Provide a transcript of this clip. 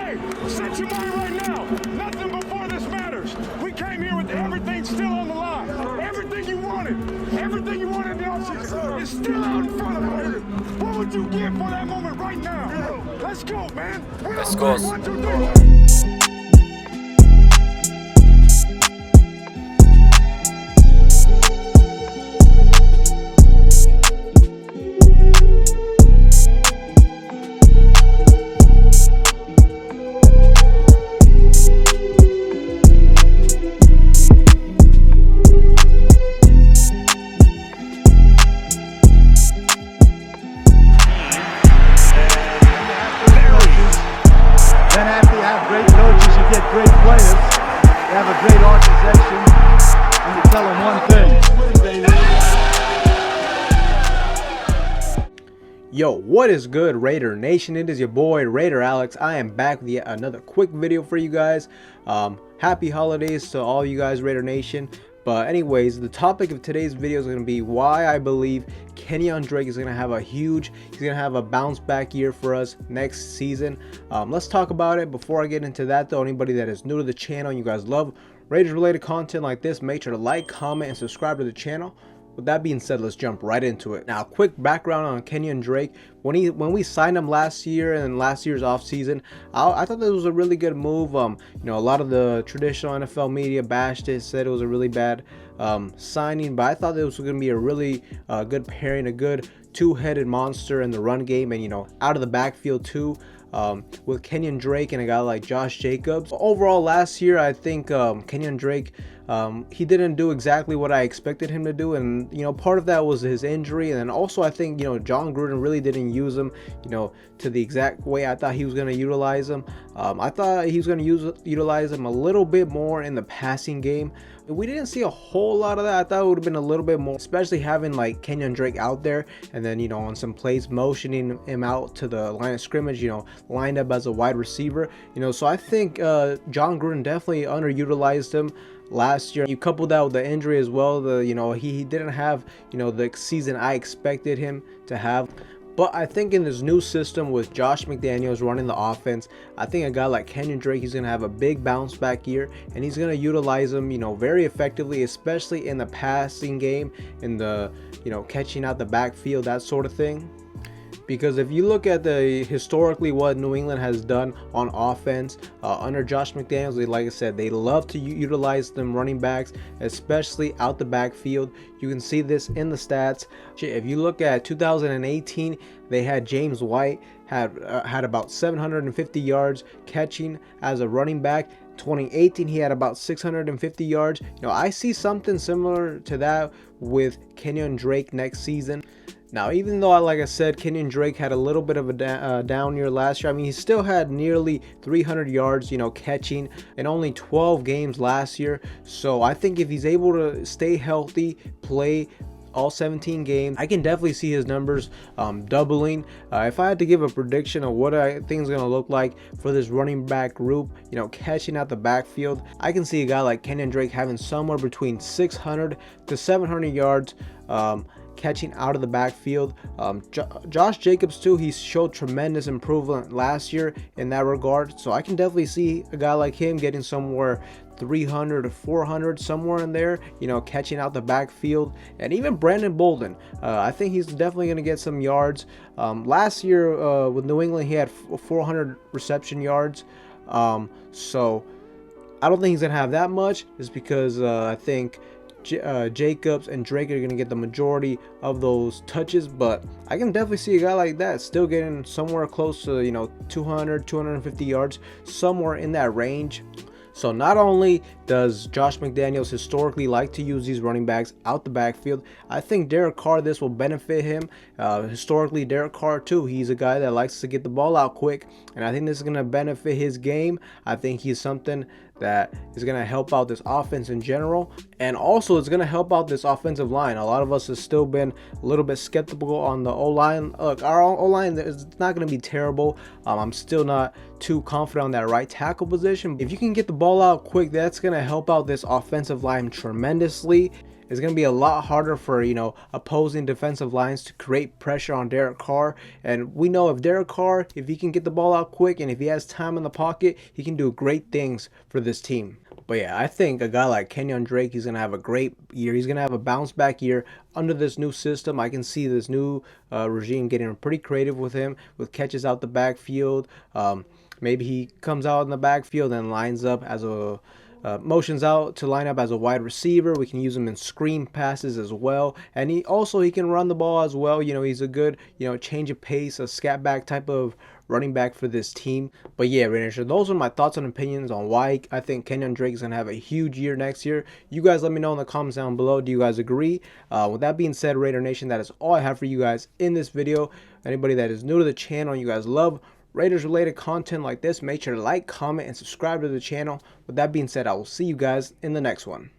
Hey, set your mind right now. Nothing before this matters. We came here with everything still on the line. Everything you wanted in the offseason is still out in front of us. What would you give for that moment right now? Let's go, man. Let's go. 1, 2, 3. Great players, they have a great organization, and you tell them one thing. Yo, what is good, Raider Nation? It is your boy Raider Alex. I am back with yet another quick video for you guys. Happy holidays to all you guys, Raider Nation. But anyways, the topic of today's video is going to be why I believe Kenyan Drake is going to have he's going to have a bounce back year for us next season. Let's talk about it. Before I get into that though, anybody that is new to the channel, you guys love Raiders related content like this, make sure to like, comment, and subscribe to the channel. With that being said, let's jump right into it. Now, quick background on Kenyan Drake. When we signed him last year and last year's offseason, I thought that was a really good move. You know, a lot of the traditional NFL media bashed it, said it was a really bad signing, but I thought it was going to be a really good pairing, a good two-headed monster in the run game, and you know, out of the backfield too. With Kenyan Drake and a guy like Josh Jacobs. Overall, last year, I think Kenyan Drake, he didn't do exactly what I expected him to do, and you know, part of that was his injury, and then also I think, you know, John Gruden really didn't use him, you know, to the exact way I thought he was going to utilize him. I thought he was going to utilize him a little bit more in the passing game. We didn't see a whole lot of that. I thought it would have been a little bit more, especially having like Kenyan Drake out there, and then, you know, on some plays motioning him out to the line of scrimmage, you know, lined up as a wide receiver, you know. So I think John Gruden definitely underutilized him last year. You couple that with the injury as well, you know, he didn't have, you know, the season I expected him to have. But I think in this new system with Josh McDaniels running the offense, I think a guy like Kenyan Drake, he's going to have a big bounce back year, and he's going to utilize him, you know, very effectively, especially in the passing game, in the, you know, catching out the backfield, that sort of thing. Because if you look at historically what New England has done on offense under Josh McDaniels, like I said, they love to utilize them running backs, especially out the backfield. You can see this in the stats. If you look at 2018, they had James White had about 750 yards catching as a running back. 2018, he had about 650 yards. You know, I see something similar to that with Kenyan Drake next season. Now, even though, like I said, Kenyan Drake had a little bit of a down year last year, I mean, he still had nearly 300 yards, you know, catching in only 12 games last year. So I think if he's able to stay healthy, play all 17 games, I can definitely see his numbers doubling. If I had to give a prediction of what I think is going to look like for this running back group, you know, catching out the backfield, I can see a guy like Kenyan Drake having somewhere between 600 to 700 yards catching out of the backfield. Josh Jacobs too, he showed tremendous improvement last year in that regard, so I can definitely see a guy like him getting somewhere 300 to 400, somewhere in there, you know, catching out the backfield. And even Brandon Bolden, I think he's definitely going to get some yards. Last year with New England, he had 400 reception yards, so I don't think he's going to have that much, just because I think Jacobs and Drake are going to get the majority of those touches. But I can definitely see a guy like that still getting somewhere close to, you know, 200, 250 yards, somewhere in that range. So not only does Josh McDaniels historically like to use these running backs out the backfield, I think Derek Carr, this will benefit him. Historically, Derek Carr too, he's a guy that likes to get the ball out quick, and I think this is going to benefit his game. I think he's something that is going to help out this offense in general, and also it's going to help out this offensive line. A lot of us have still been a little bit skeptical on the O-line. Look, our O-line is not going to be terrible. I'm still not too confident on that right tackle position. If you can get the ball out quick, that's going to help out this offensive line tremendously. it's going to be a lot harder for, opposing defensive lines to create pressure on Derek Carr. And we know if Derek Carr, if he can get the ball out quick and if he has time in the pocket, he can do great things for this team. But yeah, I think a guy like Kenyan Drake, he's going to have a great year. He's going to have a bounce back year under this new system. I can see this new regime getting pretty creative with him, with catches out the backfield. Maybe he comes out in the backfield and lines up as a motions out to line up as a wide receiver. We can use him in screen passes as well, and he can run the ball as well. He's a good change of pace, a scat back type of running back for this team. But yeah, Raiders, those are my thoughts and opinions on why I think Kenyan Drake is going to have a huge year next year. You guys let me know in the comments down below. Do you guys agree? With that being said, Raider Nation, that is all I have for you guys in this video. Anybody that is new to the channel, you guys love Raiders related content like this, make sure to like, comment, and subscribe to the channel. With that being said, I will see you guys in the next one.